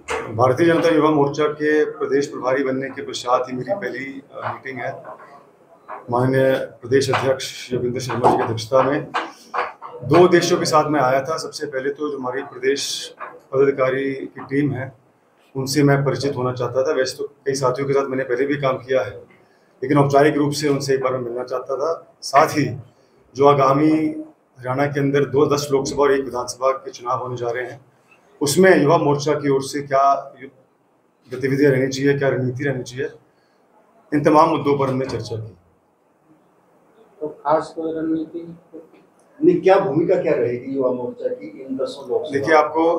भारतीय जनता युवा मोर्चा के प्रदेश प्रभारी बनने के पश्चात ही मेरी पहली मीटिंग है माननीय प्रदेश अध्यक्ष योगेंद्र शर्मा जी की अध्यक्षता में। दो उद्देश्यों के साथ मैं आया था। सबसे पहले तो जो हमारी प्रदेश पदाधिकारी की टीम है उनसे मैं परिचित होना चाहता था। वैसे तो कई साथियों के साथ मैंने पहले भी काम किया है, लेकिन औपचारिक रूप से उनसे एक बार मैं मिलना चाहता था। साथ ही जो आगामी हरियाणा के अंदर 10 लोकसभा और 1 विधानसभा के चुनाव होने जा रहे हैं, उसमें युवा मोर्चा की ओर से क्या गतिविधियां रहनी चाहिए, क्या रणनीति रहनी चाहिए, इन तमाम मुद्दों पर हमने चर्चा की। तो खास कोई रणनीति नहीं, क्या भूमिका क्या रहेगी युवा मोर्चा की इन 10 लोकसभा? देखिए, आपको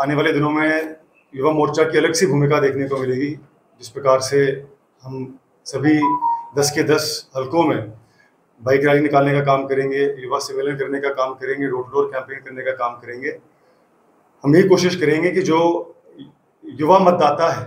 आने वाले दिनों में युवा मोर्चा की अलग सी भूमिका देखने को मिलेगी। जिस प्रकार से हम सभी 10 के 10 हलकों में बाइक रैली निकालने का काम करेंगे, युवा सम्मेलन करने का काम करेंगे, डोर टू डोर कैंपेन करने का काम करेंगे। हम यही कोशिश करेंगे कि जो युवा मतदाता है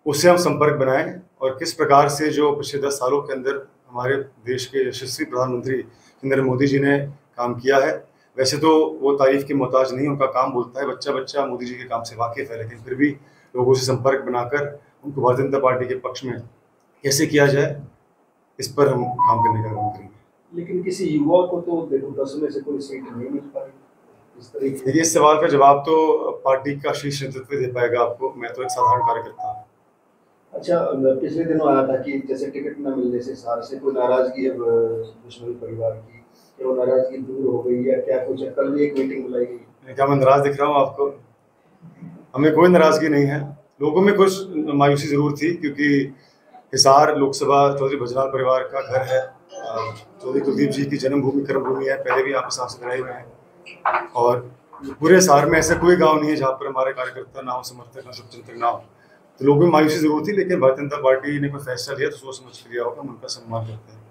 उससे हम संपर्क बनाएं और किस प्रकार से जो पिछले 10 सालों के अंदर हमारे देश के यशस्वी प्रधानमंत्री नरेंद्र मोदी जी ने काम किया है। वैसे तो वो तारीफ की मोहताज नहीं, उनका काम बोलता है, बच्चा बच्चा मोदी जी के काम से वाकिफ है, लेकिन फिर भी लोगों से संपर्क बनाकर उनको भारतीय जनता पार्टी के पक्ष में कैसे किया जाए, इस पर हम काम करने का काम करेंगे। लेकिन किसी युवा को तो देखो 10 में से कोई सीट नहीं मिल पाई। इस तरीके देखिए, इस सवाल का जवाब तो पार्टी का शीर्ष नेतृत्व दे पाएगा आपको। मैं तो एक साधारण कार्यकर्ता हूँ। अच्छा, पिछले दिनों आया था कि जैसे टिकट न मिलने से सार से कोई नाराजगी अब दुश्मनी परिवार की, क्या वो नाराजगी दूर हो गई या क्या कुछ? कल भी एक मीटिंग बुलाई गई। क्या मैं नाराज दिख रहा हूँ आपको? हमें कोई नाराजगी नहीं है। लोगों में कुछ मायूसी जरूर थी, क्योंकि हिसार लोकसभा चौधरी भजनाल परिवार का घर है। चौधरी कुलदीप जी की जन्मभूमि कर्मभूमि है। पहले भी यहाँ पे सांसद रहे हुए हैं और पूरे हिसार में ऐसा कोई गांव नहीं है जहाँ पर हमारे कार्यकर्ता ना हो, समर्थक ना, शुभचिंतक ना हो। तो लोगों में मायूसी जरूर थी, लेकिन भारतीय जनता पार्टी ने कोई फैसला लिया तो सोच समझ के लिया होगा। हम उनका सम्मान करते हैं।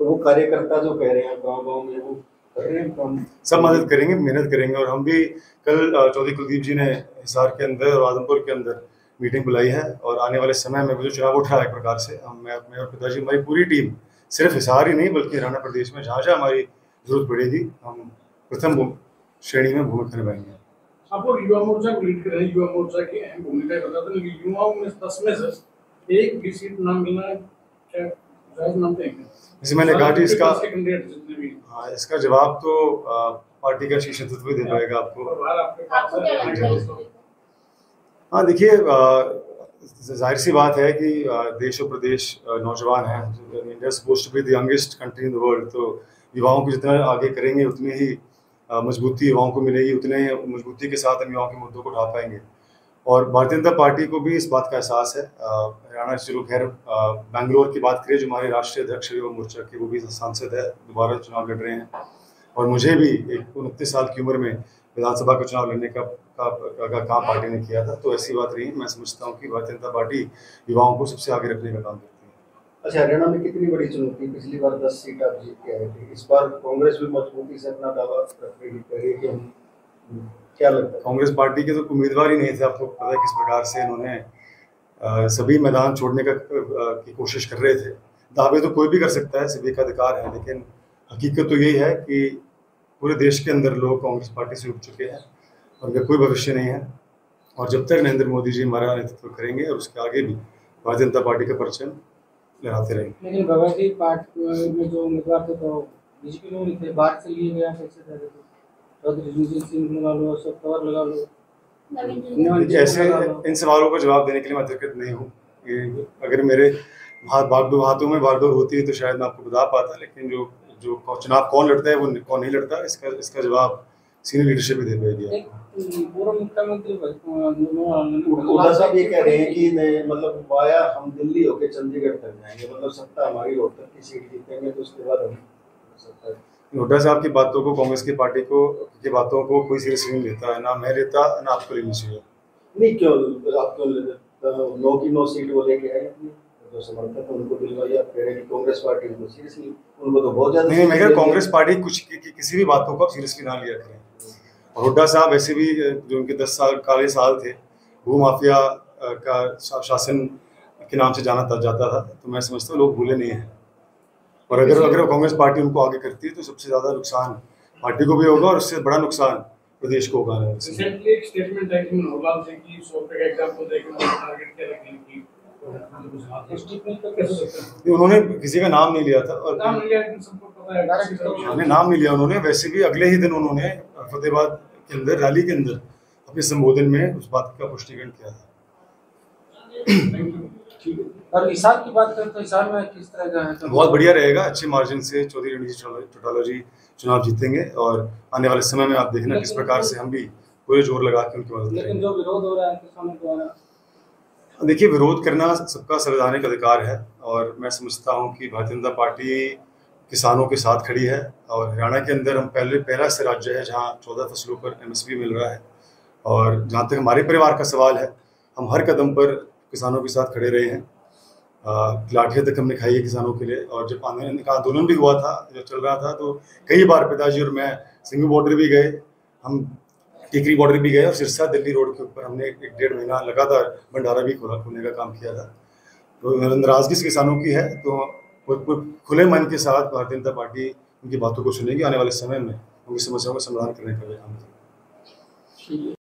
तो वो कार्यकर्ता जो कह रहे हैं गाँव में, वो कर रहे हैं काम, सब मदद करेंगे, मेहनत करेंगे। और हम भी कल चौधरी कुलदीप जी ने हिसार के अंदर और आदमपुर के अंदर मीटिंग बुलाई है और आने वाले समय में भी जो चुनाव उठ रहा है, एक प्रकार से मैं और पिताजी, हमारी पूरी टीम सिर्फ हिसार ही नहीं बल्कि हरियाणा प्रदेश में जहाँ जहाँ हमारी जरूरत पड़ेगी, हम प्रथम श्रेणी में भूमिका निभाएंगे। आप लोग युवा मोर्चा को लीड कर रहे हैं, युवा मोर्चा की अहम भूमिका बताते हैं, लेकिन युवाओं में 10 में से एक भी सीट ना मिलना क्या जायज मानते हैं? जैसे मैंने कहा कि इसका जवाब तो पार्टी का शीर्ष नेतृत्व दे पाएगा आपको। हाँ, देखिए, जाहिर सी बात है कि देश और प्रदेश नौजवान हैं। India supposed to be the youngest country in the world. तो युवाओं को जितना आगे करेंगे उतनी ही मजबूती युवाओं को मिलेगी, उतने मजबूती के साथ हम युवाओं के मुद्दों को उठा पाएंगे। और भारतीय जनता पार्टी को भी इस बात का एहसास है। हरियाणा से लोग, खैर बैंगलोर की बात करें, जो हमारे राष्ट्रीय अध्यक्ष युवा मोर्चा के, वो भी सांसद है, दोबारा चुनाव लड़ रहे हैं। और मुझे भी 29 साल की उम्र में विधानसभा का चुनाव लड़ने का काम पार्टी ने किया था। तो ऐसी बात नहीं। मैं समझता हूँ कि भारतीय जनता पार्टी युवाओं को सबसे आगे रखने का काम करती है। अच्छा, हरियाणा में कितनी बड़ी चुनौती? पिछली बार 10 सीट आप जीत के आए थे, इस बार कांग्रेस भी मजबूती से अपना दावा रख रही है कि हम, क्या लगता है? कांग्रेस पार्टी के तो उम्मीदवार ही नहीं थे। आपको पता है किस प्रकार से इन्होंने सभी मैदान छोड़ने की कोशिश कर रहे थे। दावे तो कोई भी कर सकता है, सभी का अधिकार है, लेकिन हकीकत तो यही है कि पूरे देश के अंदर लोग कांग्रेस पार्टी से उठ चुके हैं और उनका कोई भविष्य नहीं है। और जब तक नरेंद्र मोदी जी हमारा नेतृत्व करेंगे और उसके आगे भी भारतीय जनता पार्टी का परचम लहराते रहेंगे। लेकिन भगत जी पार्टी में जो उम्मीदवार थे तो बीजेपी लोग थे, बाहर से लिए गया चौधरी रणजीत सिंह लगा लो, अशोक तंवर लगा लो। ऐसे इन सवालों का जवाब देने के लिए मैं अधिकृत नहीं हूँ। अगर मेरे हाथों में बागडोर होती है तो शायद मैं आपको बता पाता, लेकिन जो चुनाव कौन लड़ता है, वो कौन नहीं लड़ता, इसका जवाब सीनियर लीडरशिप भी दे पाएगी। पूर्व मुख्यमंत्री हुड्डा साहब ये कह रहे हैं कि मतलब वाया हम दिल्ली होके चंडीगढ़ तक जाएंगे, मतलब सत्ता हमारी रोहतक की सीट जीतेंगे तो उसके बाद हम सत्ता। हुड्डा साहब की बातों को, कांग्रेस की पार्टी की बातों को कोई सीरियस नहीं लेता है। ना मैं लेता, ना आपको लेनी चाहिए। नहीं, क्यों आपको 9 की 9 सीट वो लेके आए जो समर्थक उनको दिलवाई? आप कह रहे हैं कि कांग्रेस पार्टी उनको सीरियसली, उनको तो बहुत ज्यादा नहीं। मैं कह रहा कांग्रेस पार्टी किसी भी बातों को सीरियसली ना लिया करें। और हुड्डा साहब ऐसे भी, जो उनके 10 काले साल थे, भू माफिया का शासन के नाम से जाना जाता था, तो मैं समझता हूँ लोग भूले नहीं हैं। और अगर कांग्रेस पार्टी उनको आगे करती है तो सबसे ज्यादा नुकसान पार्टी को भी होगा और उससे बड़ा नुकसान प्रदेश को उगाने वाले समय। रिसेंटली एक स्टेटमेंट है कि मनोहर लाल जी की 100 रुपए का एग्जाम्पल देकर उन्होंने टारगेट किया रखने की कैसे सकते हैं? उन्होंने किसी का नाम नहीं लिया था और नाम नहीं लिया लेकिन सबको पता है उन्होंने नाम नहीं लिया। उन्होंने वैसे भी अगले ही दिन उन्होंने फतेहाबाद के अंदर रैली के अंदर अपने संबोधन में उस बात का पुष्टिकरण किया था। और हिसार की बात करें तो हिसार में किस तरह का है? बहुत बढ़िया रहेगा, अच्छे मार्जिन से चौधरी रणजीत चौटाला जी चुनाव जीतेंगे और आने वाले समय में आप देखना किस प्रकार से हम भी पूरे जोर लगा के उनकी मदद लेकिन करेंगे। जो विरोध हो रहा है किसानों द्वारा, देखिए, विरोध करना सबका संवैधानिक अधिकार है और मैं समझता हूं कि भारतीय जनता पार्टी किसानों के साथ खड़ी है और हरियाणा के अंदर हम पहला ऐसा राज्य है जहां 14 फसलों पर MSP मिल रहा है। और जहां तक हमारे परिवार का सवाल है, हम हर कदम पर किसानों के साथ खड़े रहे हैं। लाठियाँ तक हमने खाई है किसानों के लिए। और जब आंदोलन भी हुआ था, जब चल रहा था, तो कई बार पिताजी और मैं सिंघू बॉर्डर भी गए, हम टिकरी बॉर्डर भी गए और सिरसा दिल्ली रोड के ऊपर हमने 1-1.5 महीना लगातार भंडारा भी खोलने का काम किया था। तो नाराजगी किसानों की है, तो वो खुले मन के साथ भारतीय जनता पार्टी उनकी बातों को सुनेगी। आने वाले समय में उनकी समस्याओं का समाधान करने का भी काम करेगी।